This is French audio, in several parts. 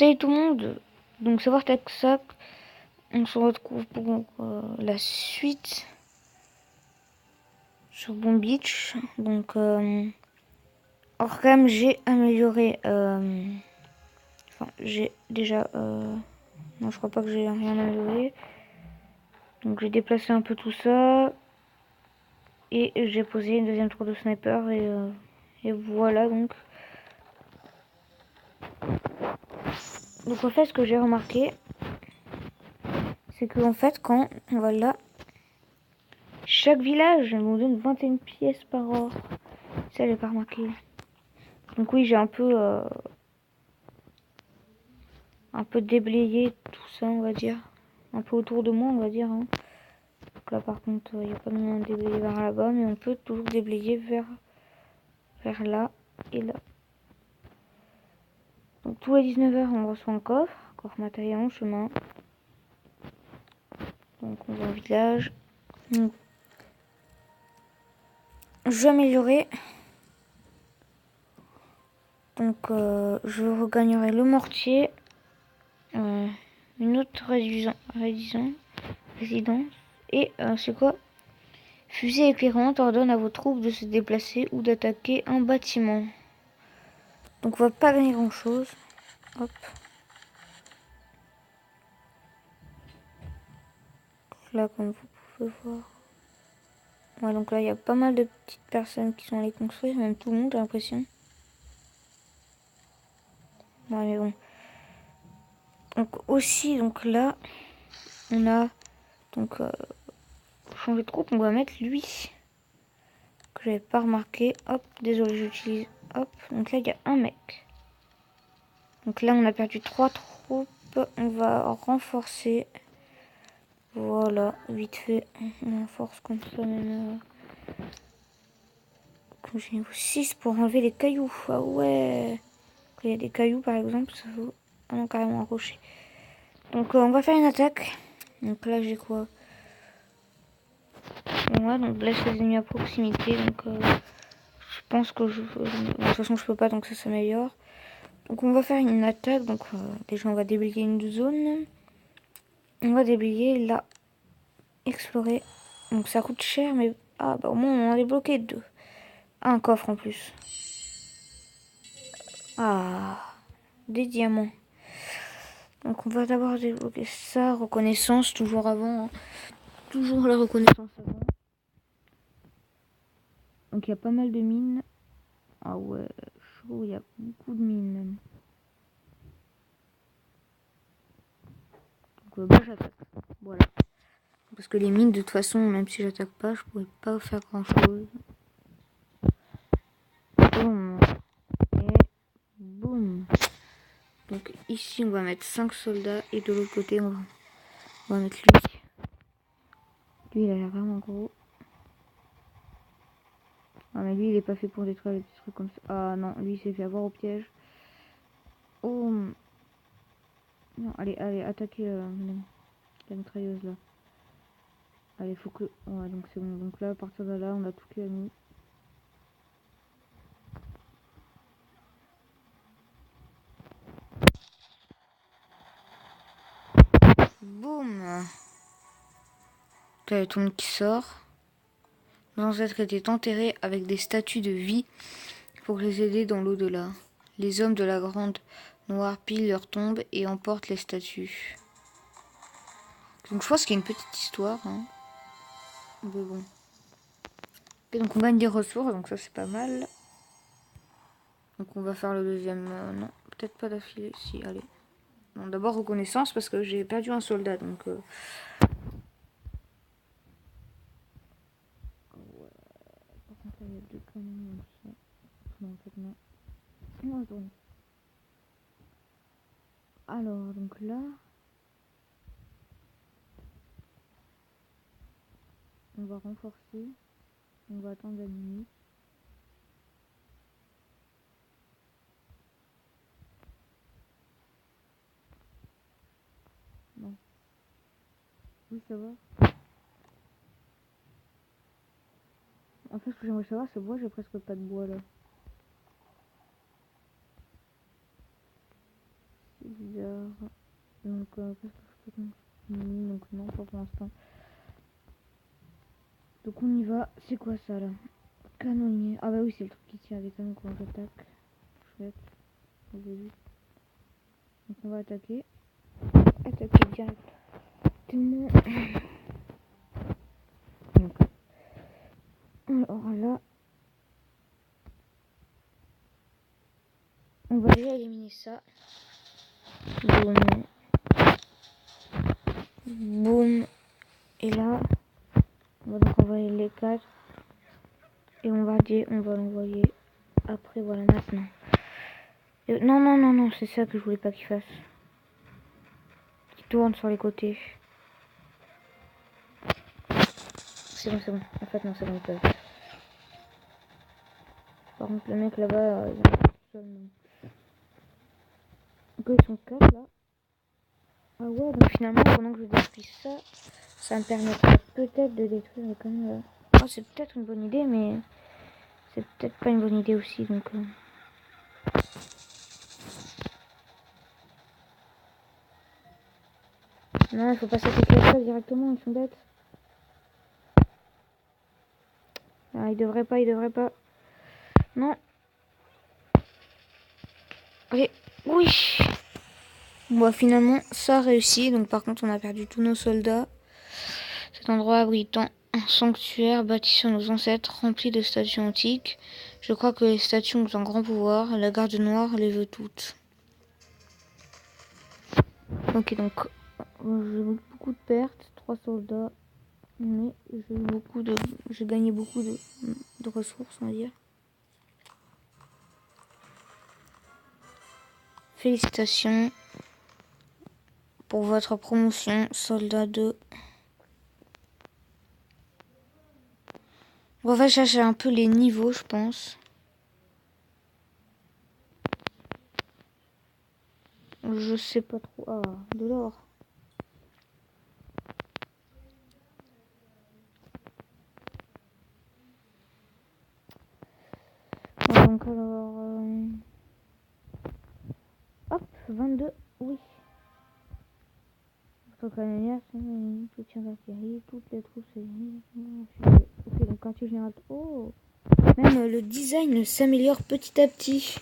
Salut tout le monde, donc savoir Taxac, on se retrouve pour la suite sur Bon Beach. Donc hors cam j'ai amélioré, enfin j'ai déjà, non je crois pas que j'ai rien amélioré. Donc j'ai déplacé un peu tout ça et j'ai posé une deuxième tour de sniper et voilà donc. Donc en fait ce que j'ai remarqué, c'est que en fait quand on va là, chaque village nous donne 21 pièces par or. Ça j'ai pas remarqué. Donc oui j'ai un peu déblayé tout ça on va dire. Un peu autour de moi on va dire. Hein. Donc là par contre il n'y a pas de moyen de déblayer vers là-bas. Mais on peut toujours déblayer vers là et là. Donc tous les 19h on reçoit un coffre. Coffre matériel en chemin. Donc on va au village. Donc, je vais améliorer. Donc je regagnerai le mortier. Une autre résidence. Et c'est quoi? Fusée éclairante ordonne à vos troupes de se déplacer ou d'attaquer un bâtiment. Donc on va pas gagner grand chose. Hop. Là comme vous pouvez voir. Ouais, donc là il y a pas mal de petites personnes qui sont allées construire, même tout le monde j'ai l'impression. Ouais mais bon. Donc aussi donc là on a donc pour changer de troupe on va mettre lui. Que j'avais pas remarqué. Hop, désolé j'utilise. Hop, donc là il y a un mec. Donc là on a perdu 3 troupes. On va renforcer. Voilà, vite fait, on renforce comme ça même. Comme j'ai niveau 6 pour enlever les cailloux. Ah ouais. Quand il y a des cailloux par exemple, ça vaut carrément un rocher. Donc on va faire une attaque. Donc là j'ai quoi? Ouais, donc blesse les ennemis à proximité. Donc je pense que de toute façon je peux pas, donc ça s'améliore. Donc on va faire une attaque. Donc déjà on va déblayer une zone. On va déblayer là. Explorer. Donc ça coûte cher, mais ah bah au moins on en a débloqué 2. Un coffre en plus. Ah, des diamants. Donc on va d'abord débloquer ça. Reconnaissance, toujours avant. Hein. Toujours la reconnaissance avant. Donc il y a pas mal de mines. Ah ouais, chaud, il y a beaucoup de mines même. Donc bah j'attaque. Voilà. Parce que les mines, de toute façon, même si j'attaque pas, je pourrais pas faire grand chose. Boum. Et boum. Donc ici on va mettre 5 soldats et de l'autre côté on va mettre lui. Lui il a l'air vraiment gros. Ah mais lui il est pas fait pour détruire les petits trucs comme ça. Ah non, lui il s'est fait avoir au piège. Oh non, allez, attaquez la mitrailleuse là. Allez, faut que... Ouais, donc c'est bon. Donc là, à partir de là, on a tout qui a mis. Boum. Là, il y a tout le monde qui sort. Nos ancêtres étaient enterrés avec des statues de vie pour les aider dans l'au-delà. Les hommes de la grande noire pillent leurs tombes et emportent les statues. Donc je pense qu'il y a une petite histoire. Hein. Mais bon. Et donc on gagne des ressources, donc ça c'est pas mal. Donc on va faire le deuxième. Non, peut-être pas d'affilée. Si, allez. Bon, d'abord reconnaissance parce que j'ai perdu un soldat, donc. Ouais. Par contre là il y a 2 canons donc ça. Non, en fait non. On va tourner. Alors donc là. On va renforcer. On va attendre la nuit. Non. Oui, ça va. En fait, ce que j'aimerais savoir, c'est pourquoi j'ai presque pas de bois là. C'est bizarre. Donc, qu'est-ce que je peux continuer? Donc, non, pas pour l'instant. Donc, on y va. C'est quoi ça là? Canonnier. Ah, bah oui, c'est le truc qui tire des canons quand j'attaque. Chouette. Vous avez vu. Donc, on va attaquer. Attaquer directement. Donc, alors là, on va déjà éliminer ça. Boum. Boum. Et là, on va donc envoyer les 4. Et on va l'envoyer après, voilà, maintenant. Et non, c'est ça que je voulais pas qu'il fasse. Qu'il tourne sur les côtés. C'est bon. En fait, non, c'est bon, il peut. Par contre, le mec là-bas, il est tout seul. Donc, ils sont 4 là. Ah ouais, donc finalement, pendant que je détruis ça, ça me permettra peut-être de détruire quand même. Oh, c'est peut-être une bonne idée, mais c'est peut-être pas une bonne idée aussi, donc. Non, il faut pas s'attaquer à ça directement, ils sont bêtes. Ah, il devrait pas. Non. Ok, oui. Bon, finalement, ça a réussi. Donc, par contre, on a perdu tous nos soldats. Cet endroit abritant un sanctuaire bâti sur nos ancêtres, rempli de statues antiques. Je crois que les statues ont un grand pouvoir. La garde noire les veut toutes. Ok, donc, j'ai eu beaucoup de pertes. 3 soldats. Mais j'ai gagné beaucoup de ressources, on va dire. Félicitations pour votre promotion, soldat 2. On va chercher un peu les niveaux, je pense. Je sais pas trop. Ah, de l'or. Donc alors... Hop, 22, oui. Canonnière, soutien d'artillerie, toutes les troupes. Ok, donc quartier général. Oh, même le design s'améliore petit à petit.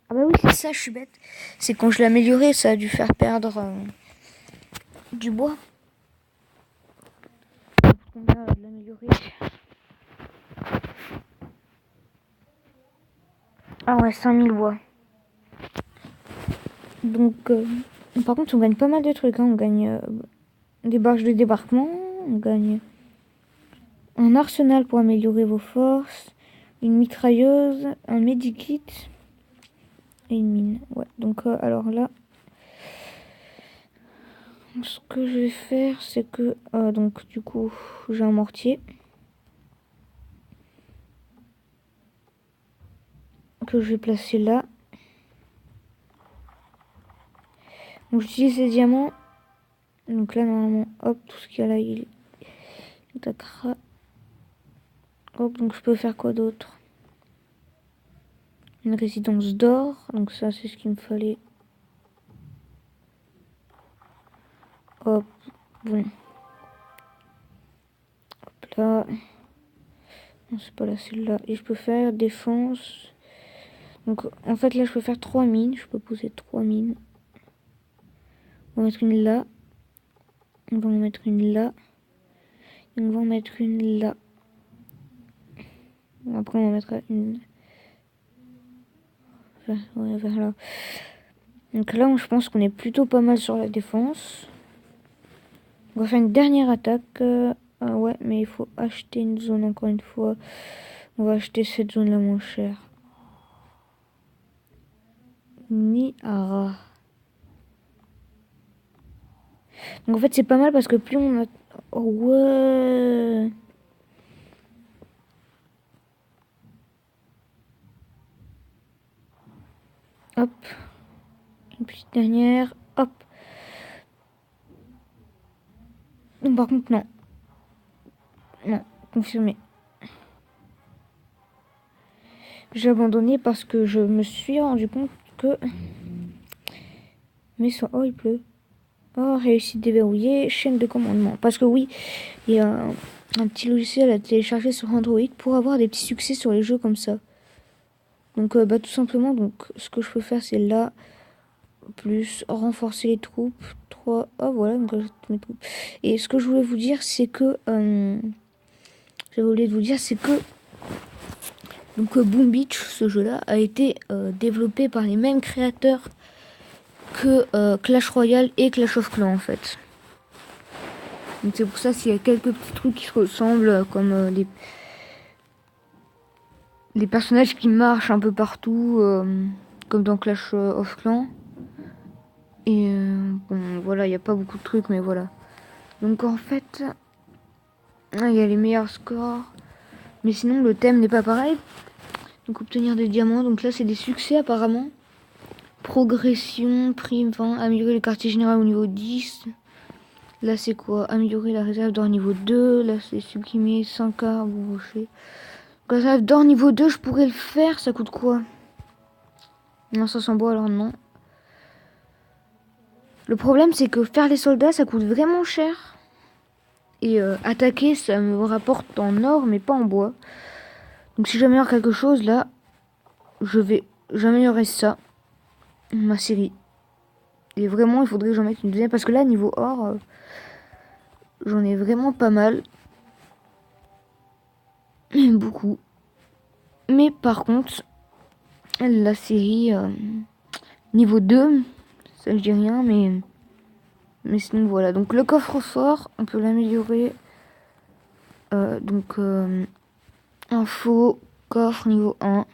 Ah bah oui, c'est ça, je suis bête. C'est quand je l'ai amélioré, ça a dû faire perdre du bois. Combien de l'améliorer? Ah ouais, 5000 bois. Donc, par contre, on gagne pas mal de trucs. Hein. On gagne des barges de débarquement. On gagne un arsenal pour améliorer vos forces. Une mitrailleuse. Un medikit. Et une mine. Ouais, donc alors là... Ce que je vais faire, c'est que... donc, du coup, j'ai un mortier. Que je vais placer là. Donc, j'utilise les diamants. Donc là, normalement, hop, tout ce qu'il y a là, il attaquera. Hop, donc je peux faire quoi d'autre? Une résidence d'or. Donc ça, c'est ce qu'il me fallait. Hop, bon. Hop là. Non, c'est pas là, celle-là. Et je peux faire défense. Donc en fait, là, je peux faire 3 mines. Je peux poser 3 mines. On va mettre une là. On va en mettre une là. Et on va en mettre une là. Après, on va mettre une... Ouais, vers là. Donc là, je pense qu'on est plutôt pas mal sur la défense. On va faire une dernière attaque. Ah ouais, mais il faut acheter une zone encore une fois. On va acheter cette zone-là moins chère. Niara. Donc en fait, c'est pas mal parce que plus on a... Oh ouais. Hop. Une petite dernière. Hop. Non, par contre, non. Non, confirmé. J'ai abandonné parce que je me suis rendu compte que mes sons... Oh, il pleut. Oh, réussite déverrouillée, chaîne de commandement. Parce que oui, il y a un petit logiciel à télécharger sur Android pour avoir des petits succès sur les jeux comme ça. Donc bah, tout simplement, donc ce que je peux faire c'est là, plus renforcer les troupes, 3, oh voilà, donc j'ajoute mes troupes. Et ce que je voulais vous dire c'est que, donc Boom Beach, ce jeu-là, a été développé par les mêmes créateurs que Clash Royale et Clash of Clans en fait. Donc c'est pour ça s'il y a quelques petits trucs qui se ressemblent, comme les personnages qui marchent un peu partout, comme dans Clash of Clans. Et bon, voilà, il n'y a pas beaucoup de trucs, mais voilà. Donc en fait, il y a les meilleurs scores. Mais sinon, le thème n'est pas pareil. Donc obtenir des diamants. Donc là, c'est des succès apparemment. Progression, prime 20, améliorer le quartier général au niveau 10. Là, c'est quoi? Améliorer la réserve d'or niveau 2. Là, c'est supprimer 5 arbres ou rochers. La réserve d'or niveau 2, je pourrais le faire. Ça coûte quoi? Non, ça sent beau, alors non. Le problème, c'est que faire les soldats, ça coûte vraiment cher. Et attaquer, ça me rapporte en or, mais pas en bois. Donc si j'améliore quelque chose, là, j'améliorerai ça. Ma série. Et vraiment, il faudrait que j'en mette une deuxième. Parce que là, niveau or, j'en ai vraiment pas mal. Beaucoup. Mais par contre, la série niveau 2, ça je dis rien, mais sinon voilà. Donc le coffre-fort, on peut l'améliorer. Donc info, coffre niveau 1.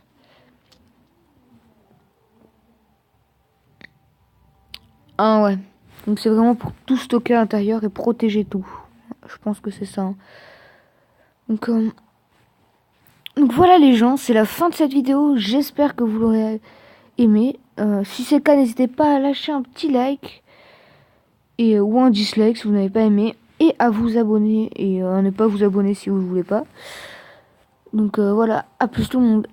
Ah ouais. Donc c'est vraiment pour tout stocker à l'intérieur et protéger tout. Je pense que c'est ça. Hein. Donc voilà les gens, c'est la fin de cette vidéo. J'espère que vous l'aurez aimé. Si c'est le cas, n'hésitez pas à lâcher un petit like ou un dislike si vous n'avez pas aimé. Et à vous abonner et à ne pas vous abonner si vous ne voulez pas. Donc voilà, à plus tout le monde.